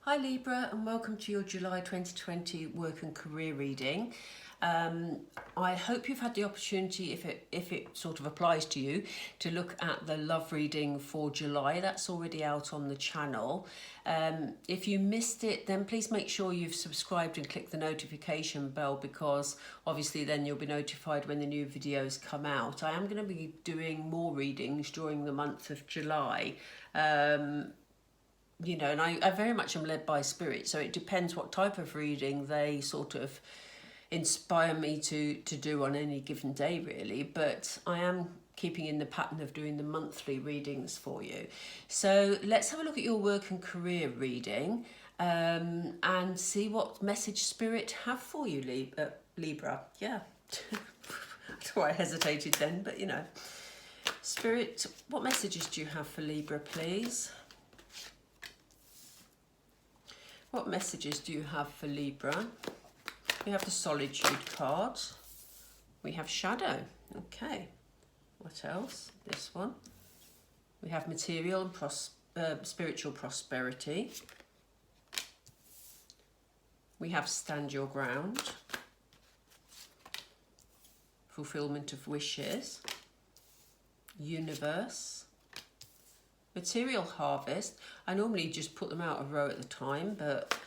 Hi Libra, and welcome to your July 2020 work and career reading. I hope you've had the opportunity, if it sort of applies to you, to look at the love reading for July. That's already out on the channel. If you missed it, then please make sure you've subscribed and click the notification bell, because obviously then you'll be notified when the new videos come out. I am going to be doing more readings during the month of July. You know, and I very much am led by spirit, so it depends what type of reading they sort of inspire me to do on any given day, really. But I am keeping in the pattern of doing the monthly readings for you. So let's have a look at your work and career reading, and see what message spirit have for you, Libra. Yeah. That's why I hesitated then, but you know. Spirit, what messages do you have for Libra, please? What messages do you have for Libra? We have the Solitude card. We have Shadow. Okay. What else? This one. We have Material and Spiritual Prosperity. We have Stand Your Ground. Fulfillment of Wishes. Universe. Material Harvest. I normally just put them out a row at a time, but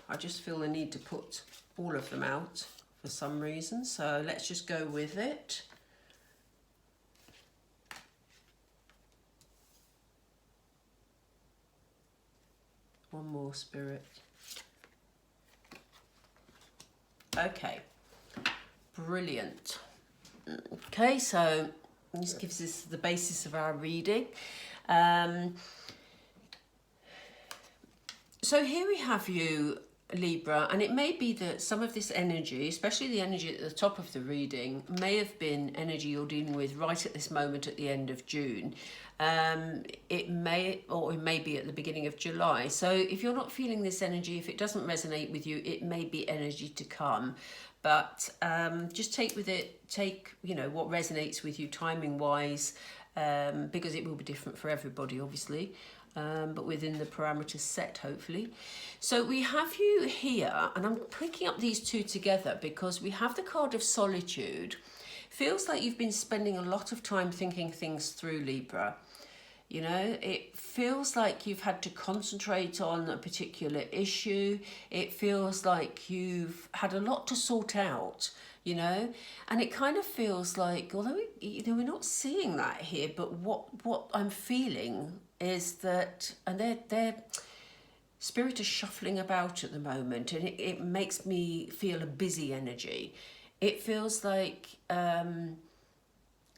I just feel the need to put all of them out for some reason. So let's just go with it. One more, Spirit. Okay. Brilliant. Okay, so this gives us the basis of our reading. So here we have you, Libra, and it may be that some of this energy, especially the energy at the top of the reading, may have been energy you're dealing with right at this moment at the end of June. It may be at the beginning of July. So if you're not feeling this energy, if it doesn't resonate with you, it may be energy to come. But just take with it, you know, what resonates with you timing wise, because it will be different for everybody, obviously, but within the parameters set, hopefully. So we have you here, and I'm picking up these two together because we have the card of Solitude. Feels like you've been spending a lot of time thinking things through, Libra. You know, it feels like you've had to concentrate on a particular issue. It feels like you've had a lot to sort out, you know, and it kind of feels like, although you know, we're not seeing that here, but what I'm feeling is that, and their spirit is shuffling about at the moment, and it makes me feel a busy energy. It feels like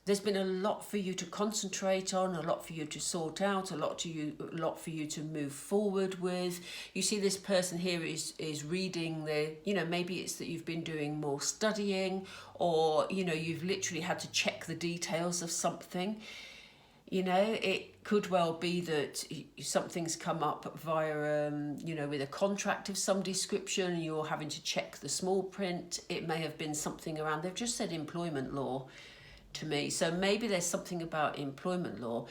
there's been a lot for you to concentrate on, a lot for you to sort out, a lot for you to move forward with. You see this person here is reading you know, maybe it's that you've been doing more studying, or, you know, you've literally had to check the details of something. You know, it could well be that something's come up via, you know, with a contract of some description, and you're having to check the small print. It may have been something around, they've just said employment law to me, so maybe there's something about employment law.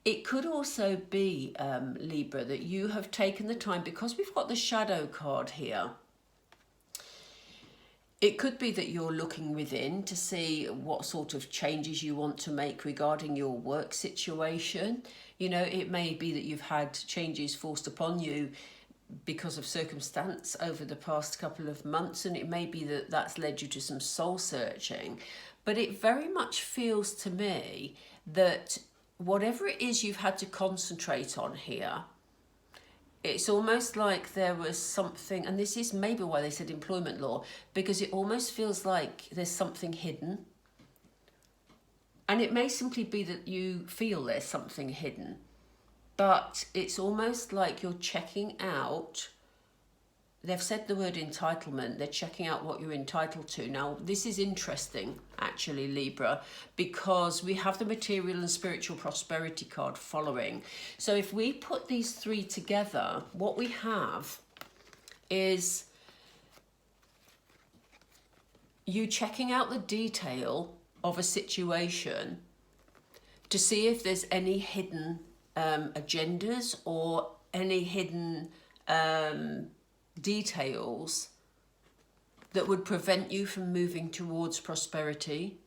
It could also be, Libra, that you have taken the time, because we've got the Shadow card here. It could be that you're looking within to see what sort of changes you want to make regarding your work situation. You know, it may be that you've had changes forced upon you because of circumstance over the past couple of months, and it may be that that's led you to some soul searching. But it very much feels to me that whatever it is you've had to concentrate on here, it's almost like there was something, and this is maybe why they said employment law, because it almost feels like there's something hidden. And it may simply be that you feel there's something hidden, but it's almost like you're checking out. They've said the word entitlement. They're checking out what you're entitled to. Now, this is interesting, actually, Libra, because we have the Material and Spiritual Prosperity card following. So if we put these three together, what we have is you checking out the detail of a situation to see if there's any hidden agendas or any hidden details that would prevent you from moving towards prosperity,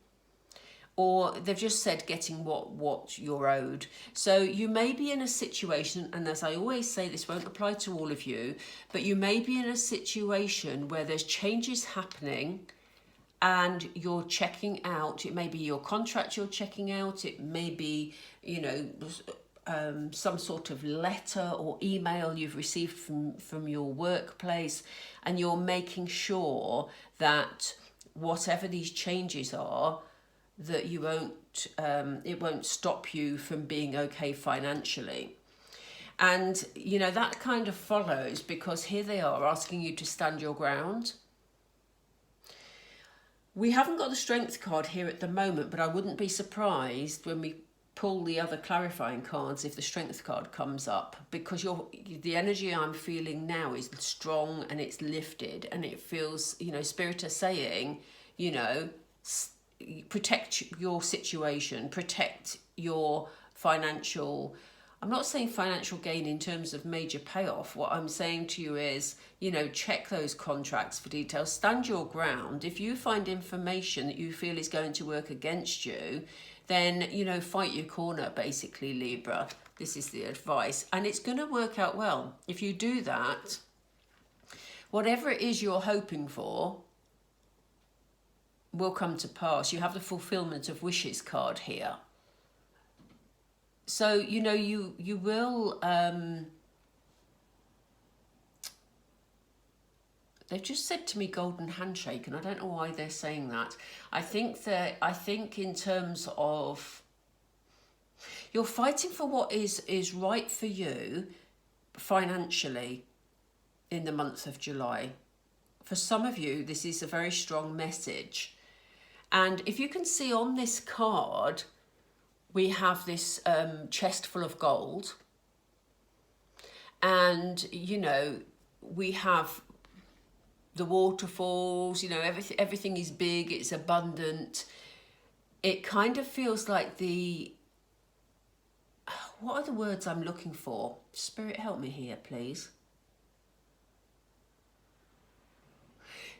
or they've just said getting what you're owed. So you may be in a situation, and as I always say, this won't apply to all of you, but you may be in a situation where there's changes happening and you're checking out. It may be your contract you're checking out, it may be, you know, some sort of letter or email you've received from your workplace, and you're making sure that whatever these changes are, that you won't it won't stop you from being okay financially. And you know, that kind of follows because here they are asking you to stand your ground. We haven't got the strength card here at the moment, but I wouldn't be surprised when we pull the other clarifying cards if the strength card comes up, because the energy I'm feeling now is strong and it's lifted, and it feels, you know, Spirit are saying, you know, protect your situation, protect your financial, I'm not saying financial gain in terms of major payoff. What I'm saying to you is, you know, check those contracts for details, stand your ground. If you find information that you feel is going to work against you, then, you know, fight your corner, basically, Libra. This is the advice. And it's going to work out well. If you do that, whatever it is you're hoping for will come to pass. You have the fulfillment of wishes card here. So, you know, you will... They've just said to me golden handshake, and I don't know why they're saying that. I think in terms of you're fighting for what is right for you financially in the month of July. For some of you, this is a very strong message. And if you can see on this card, we have this chest full of gold. And, you know, we have the waterfalls, you know, everything is big, it's abundant. It kind of feels like what are the words I'm looking for? Spirit, help me here, please.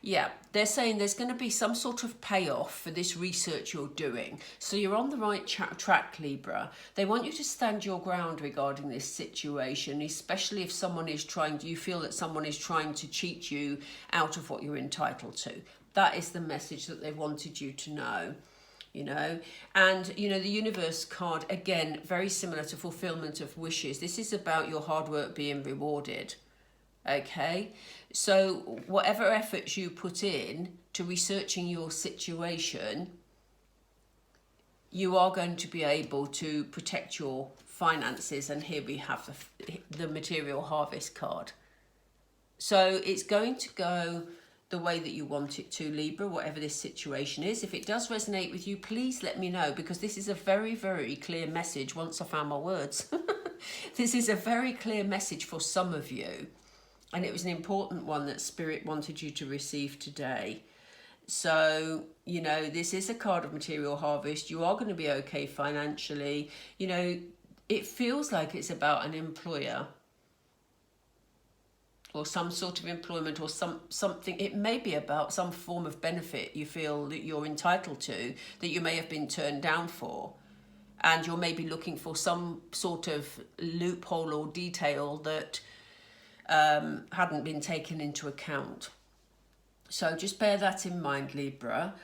Yeah, they're saying there's going to be some sort of payoff for this research you're doing. So you're on the right track, Libra. They want you to stand your ground regarding this situation, especially if you feel that someone is trying to cheat you out of what you're entitled to. That is the message that they wanted you to know, you know. And, you know, the universe card, again, very similar to fulfillment of wishes. This is about your hard work being rewarded. Okay, so whatever efforts you put in to researching your situation, you are going to be able to protect your finances. And here we have the material harvest card. So it's going to go the way that you want it to, Libra, whatever this situation is. If it does resonate with you, please let me know, because this is a very, very clear message once I found my words. This is a very clear message for some of you. And it was an important one that Spirit wanted you to receive today. So, you know, this is a card of material harvest. You are going to be okay financially. You know, it feels like it's about an employer or some sort of employment or something. It may be about some form of benefit you feel that you're entitled to, that you may have been turned down for. And you're maybe looking for some sort of loophole or detail that hadn't been taken into account. So just bear that in mind, Libra.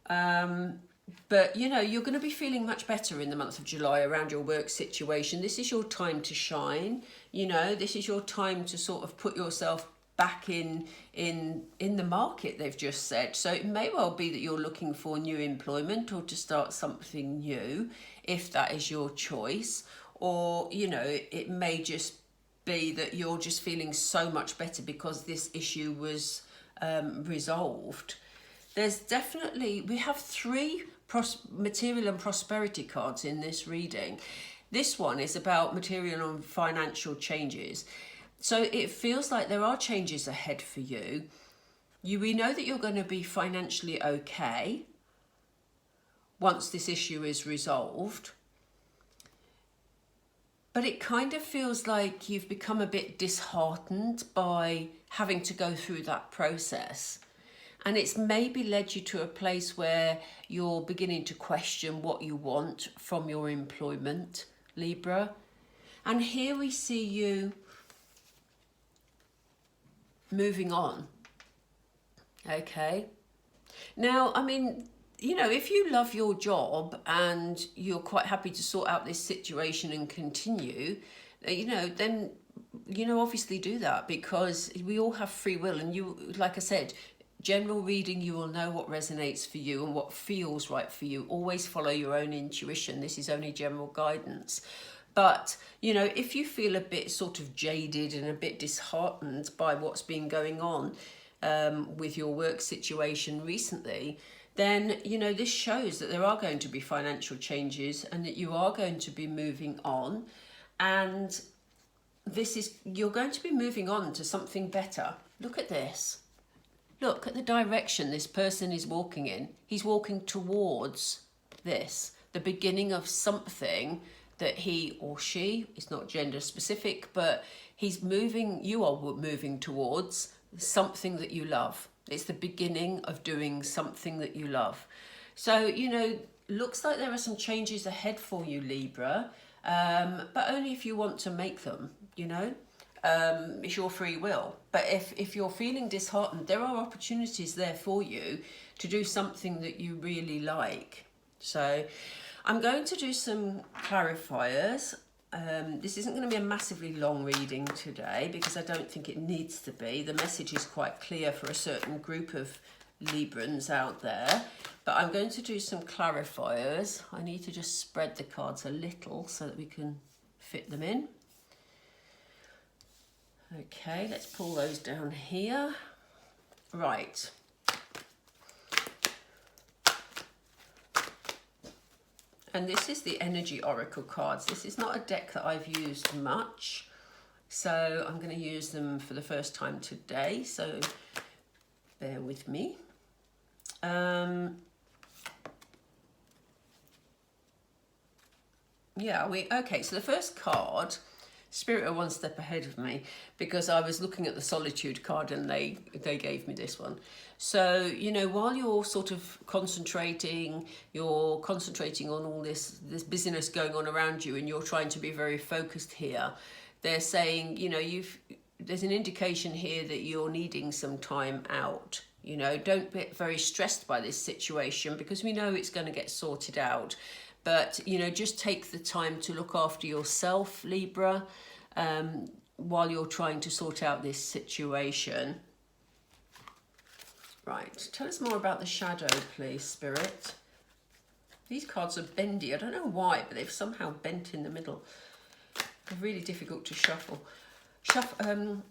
But, you know, you're going to be feeling much better in the month of July around your work situation. This is your time to shine. You know, this is your time to sort of put yourself back in the market, they've just said. So it may well be that you're looking for new employment or to start something new, if that is your choice. Or, you know, it may just be that you're just feeling so much better because this issue was resolved. There's definitely, we have 3 material and prosperity cards in this reading. This one is about material and financial changes. So it feels like there are changes ahead for you. We know that you're going to be financially okay once this issue is resolved. but it kind of feels like you've become a bit disheartened by having to go through that process. And it's maybe led you to a place where you're beginning to question what you want from your employment, Libra. And here we see you moving on. Okay. Now, I mean, you know, if you love your job and you're quite happy to sort out this situation and continue, you know, then, you know, obviously do that, because we all have free will. And you, like I said, general reading, you will know what resonates for you and what feels right for you. Always follow your own intuition. This is only general guidance. But, you know, if you feel a bit sort of jaded and a bit disheartened by what's been going on with your work situation recently, then, you know, this shows that there are going to be financial changes and that you are going to be moving on. And you're going to be moving on to something better. Look at this. Look at the direction this person is walking in. He's walking towards this, the beginning of something that he or she, it's not gender specific, but you are moving towards something that you love. It's the beginning of doing something that you love. So, you know, looks like there are some changes ahead for you, Libra, but only if you want to make them, you know. It's your free will. But if you're feeling disheartened, there are opportunities there for you to do something that you really like. So I'm going to do some clarifiers. This isn't going to be a massively long reading today because I don't think it needs to be. The message is quite clear for a certain group of Librans out there. But I'm going to do some clarifiers. I need to just spread the cards a little so that we can fit them in. Okay, let's pull those down here. Right. And this is the Energy Oracle cards. This is not a deck that I've used much, so I'm going to use them for the first time today, so bear with me. Okay, so the first card, Spirit are one step ahead of me because I was looking at the Solitude card and they gave me this one. So, you know, while you're sort of concentrating on all this busyness going on around you and you're trying to be very focused here, they're saying, you know, there's an indication here that you're needing some time out. You know, don't get very stressed by this situation because we know it's going to get sorted out. But, you know, just take the time to look after yourself, Libra, while you're trying to sort out this situation. Right, tell us more about the shadow, please, Spirit. These cards are bendy. I don't know why, but they've somehow bent in the middle. They're really difficult to shuffle. Shadow.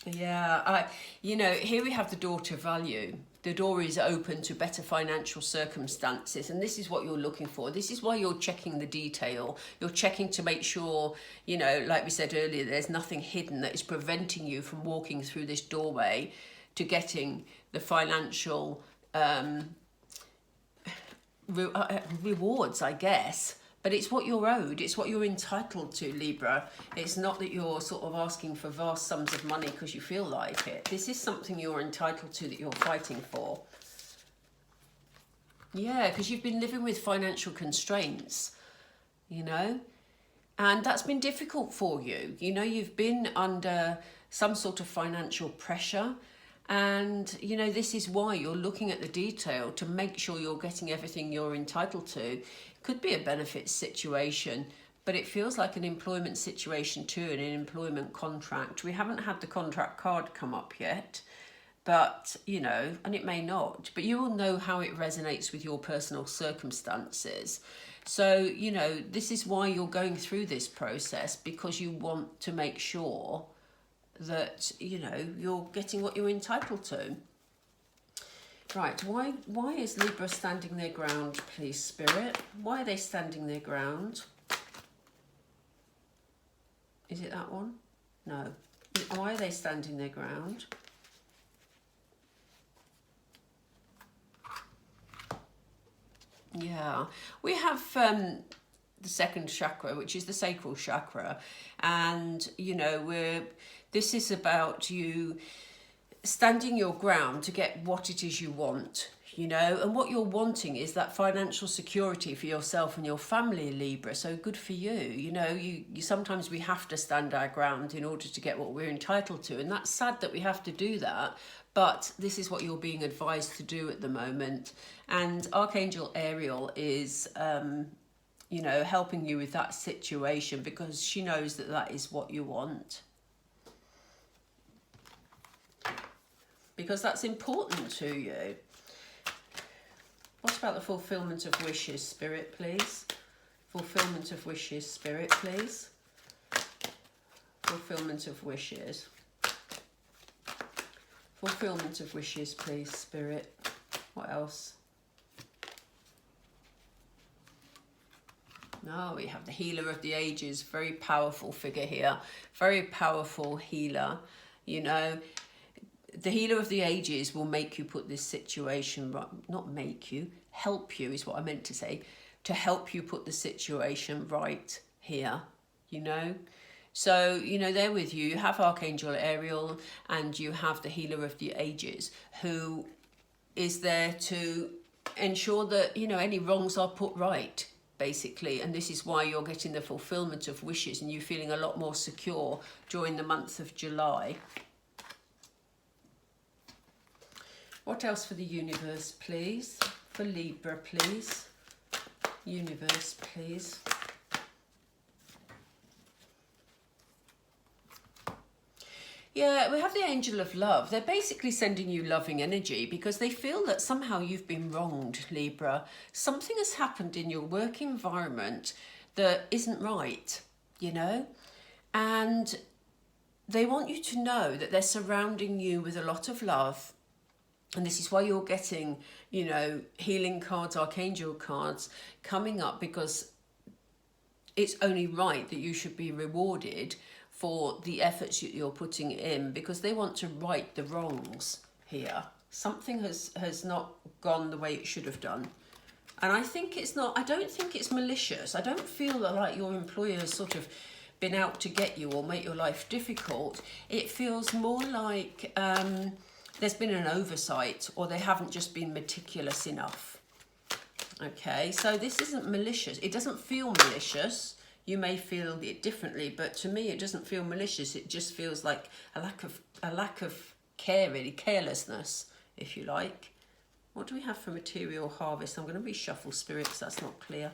Yeah, you know, here we have the door to value. The door is open to better financial circumstances, and this is what you're looking for. This is why you're checking the detail. You're checking to make sure, you know, like we said earlier, there's nothing hidden that is preventing you from walking through this doorway to getting the financial rewards, I guess. But it's what you're owed. It's what you're entitled to, Libra. It's not that you're sort of asking for vast sums of money because you feel like it. This is something you're entitled to that you're fighting for. Yeah, because you've been living with financial constraints, you know, and that's been difficult for you. You know, you've been under some sort of financial pressure. And, you know, this is why you're looking at the detail to make sure you're getting everything you're entitled to. Could be a benefit situation, but it feels like an employment situation too, and an employment contract. We haven't had the contract card come up yet, but, you know, and it may not, but you will know how it resonates with your personal circumstances. So, you know, this is why you're going through this process, because you want to make sure that, you know, you're getting what you're entitled to. Right, why is Libra standing their ground, please, Spirit? Why are they standing their ground? Is it that one? No. Why are they standing their ground? Yeah, we have the second chakra, which is the sacral chakra. And, you know, this is about you standing your ground to get what it is you want, you know, and what you're wanting is that financial security for yourself and your family, Libra. So good for you. You know, you sometimes we have to stand our ground in order to get what we're entitled to, and that's sad that we have to do that, but this is what you're being advised to do at the moment. And Archangel Ariel is you know, helping you with that situation because she knows that that is what you want, because that's important to you. What about the fulfillment of wishes, Spirit, please? Fulfillment of wishes, Spirit, please. Fulfillment of wishes. Fulfillment of wishes, please, Spirit. What else? No, we have the healer of the ages. Very powerful figure here. Very powerful healer. You know, the healer of the ages will make you put this situation right. Not make you, help you is what I meant to say. To help you put the situation right here, you know. So, you know, they're with you. You have Archangel Ariel and you have the healer of the ages who is there to ensure that, you know, any wrongs are put right, basically. And this is why you're getting the fulfillment of wishes and you're feeling a lot more secure during the month of July. What else for the universe, please? For Libra, please. Universe, please. Yeah, we have the angel of love. They're basically sending you loving energy because they feel that somehow you've been wronged, Libra. Something has happened in your work environment that isn't right, you know? And they want you to know that they're surrounding you with a lot of love. And this is why you're getting, you know, healing cards, archangel cards coming up, because it's only right that you should be rewarded for the efforts you're putting in, because they want to right the wrongs here. Something has not gone the way it should have done. And I think it's not, I don't think it's malicious. I don't feel like your employer has sort of been out to get you or make your life difficult. It feels more like there's been an oversight, or they haven't just been meticulous enough. Okay, so this isn't malicious. It doesn't feel malicious. You may feel it differently, but to me it doesn't feel malicious. It just feels like a lack of care, really, carelessness, if you like. What do we have for material harvest? I'm going to reshuffle spirits, that's not clear.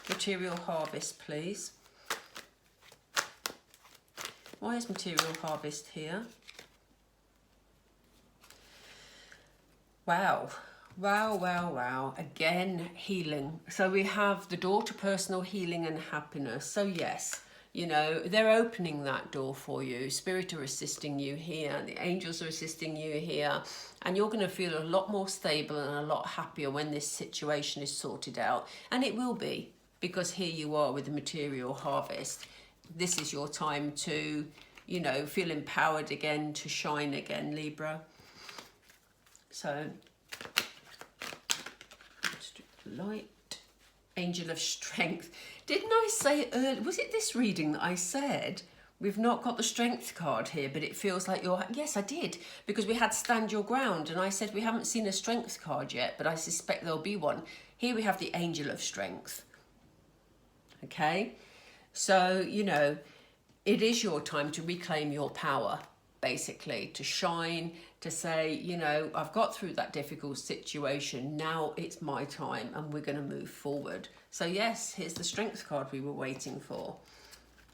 Material harvest, please. Why is material harvest here? Wow. Wow, wow, wow. Again, healing. So we have the door to personal healing and happiness. So yes, you know, they're opening that door for you. Spirit are assisting you here. The angels are assisting you here. And you're going to feel a lot more stable and a lot happier when this situation is sorted out. And it will be, because here you are with the material harvest. This is your time to, you know, feel empowered again, to shine again, Libra. So, light, angel of strength. Didn't I say earlier, was it this reading that I said we've not got the strength card here, but it feels like you're, yes, I did, because we had stand your ground and I said we haven't seen a strength card yet, but I suspect there'll be one. Here we have the angel of strength. Okay, so, you know, it is your time to reclaim your power, basically, to shine, to say, you know, I've got through that difficult situation, now it's my time and we're going to move forward. So yes, here's the strength card we were waiting for.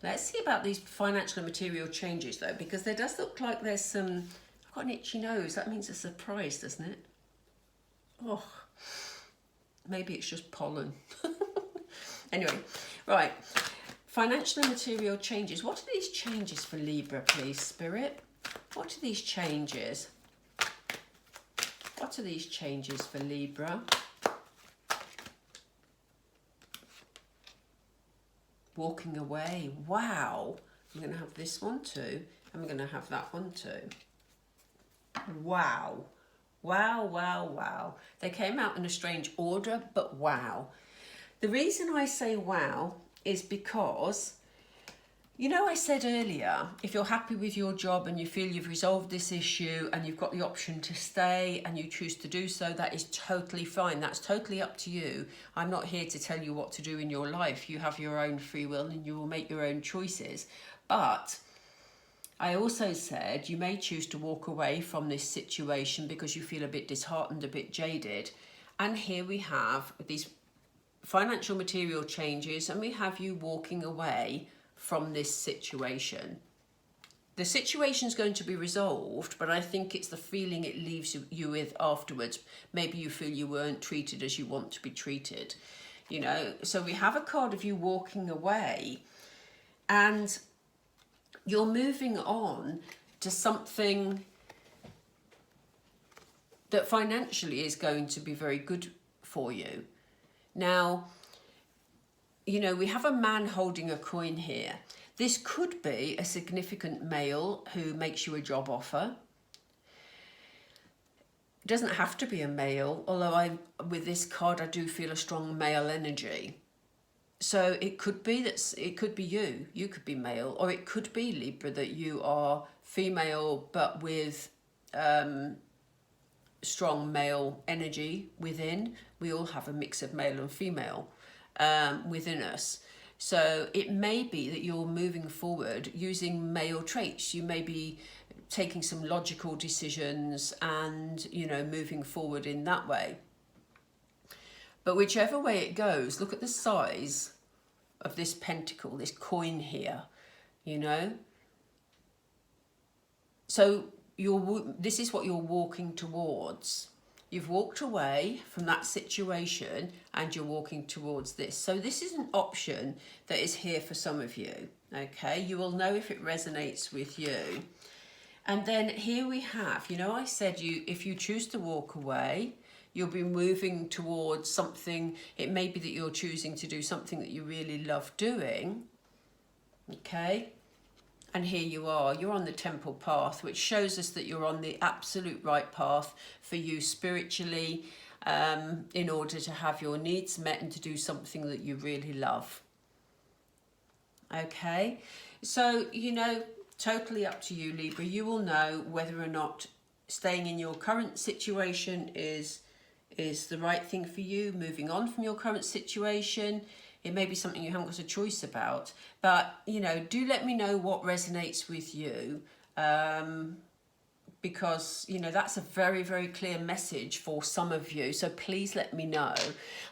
Let's see about these financial and material changes though, because there does look like there's some, I've got an itchy nose, that means a surprise, doesn't it? Oh, maybe it's just pollen. Anyway, right, financial and material changes. What are these changes for Libra, please, Spirit? What are these changes? What are these changes for Libra? Walking away. Wow. I'm going to have this one too. I'm going to have that one too. Wow. Wow, wow, wow. They came out in a strange order, but wow. The reason I say wow is because, you know, I said earlier, if you're happy with your job and you feel you've resolved this issue and you've got the option to stay and you choose to do so, that is totally fine. That's totally up to you. I'm not here to tell you what to do in your life. You have your own free will and you will make your own choices. But I also said you may choose to walk away from this situation because you feel a bit disheartened, a bit jaded. And here we have these financial material changes and we have you walking away from this situation. The situation's going to be resolved, but I think it's the feeling it leaves you with afterwards. Maybe you feel you weren't treated as you want to be treated, you know. So we have a card of you walking away and you're moving on to something that financially is going to be very good for you. Now, you know, we have a man holding a coin here. This could be a significant male who makes you a job offer. It doesn't have to be a male, although with this card I do feel a strong male energy. So it could be that it could be you could be male, or it could be, Libra, that you are female but with strong male energy within. We all have a mix of male and female within us. So it may be that you're moving forward using male traits. You may be taking some logical decisions and, you know, moving forward in that way. But whichever way it goes, look at the size of this pentacle, this coin here, you know. So this is what you're walking towards. You've walked away from that situation and you're walking towards this. So this is an option that is here for some of you, okay? You will know if it resonates with you. And then here we have, you know, I said if you choose to walk away, you'll be moving towards something. It may be that you're choosing to do something that you really love doing, okay? And here you are, you're on the temple path, which shows us that you're on the absolute right path for you spiritually, in order to have your needs met and to do something that you really love. Okay, so, you know, totally up to you, Libra. You will know whether or not staying in your current situation is the right thing for you, moving on from your current situation. It may be something you haven't got a choice about, but, you know, do let me know what resonates with you, because, you know, that's a very, very clear message for some of you. So please let me know.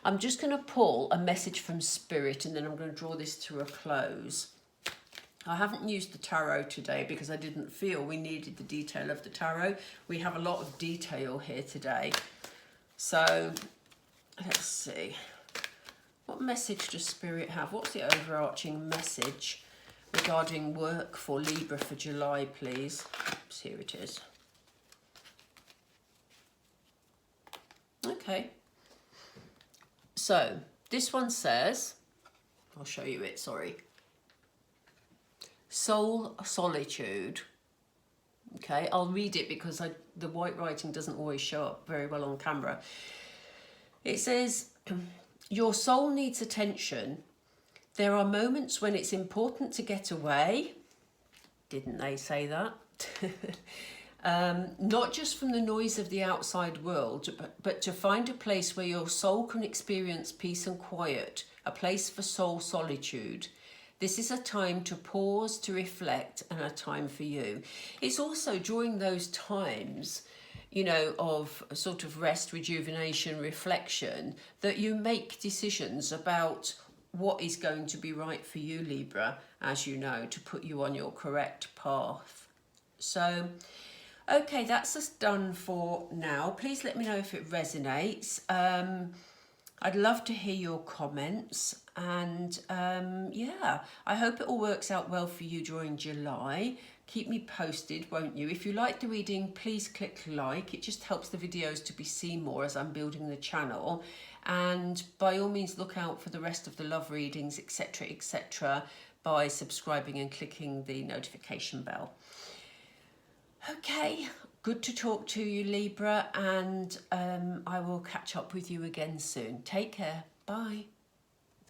I'm just going to pull a message from Spirit and then I'm going to draw this to a close. I haven't used the tarot today because I didn't feel we needed the detail of the tarot. We have a lot of detail here today. So let's see. What message does Spirit have? What's the overarching message regarding work for Libra for July, please? Oops, here it is. Okay. So this one says, I'll show you it, sorry. Soul solitude. Okay, I'll read it because the white writing doesn't always show up very well on camera. It says, your soul needs attention. There are moments when it's important to get away. Didn't they say that? Not just from the noise of the outside world, but to find a place where your soul can experience peace and quiet, a place for soul solitude. This is a time to pause, to reflect, and a time for you. It's also during those times, you know, of sort of rest, rejuvenation, reflection, that you make decisions about what is going to be right for you, Libra, as you know, to put you on your correct path. So, okay, that's us done for now. Please let me know if it resonates. I'd love to hear your comments, and yeah, I hope it all works out well for you during July. Keep me posted, won't you? If you like the reading, please click like. It just helps the videos to be seen more as I'm building the channel. And by all means, look out for the rest of the love readings, etc., by subscribing and clicking the notification bell. Okay, good to talk to you, Libra, and I will catch up with you again soon. Take care. Bye.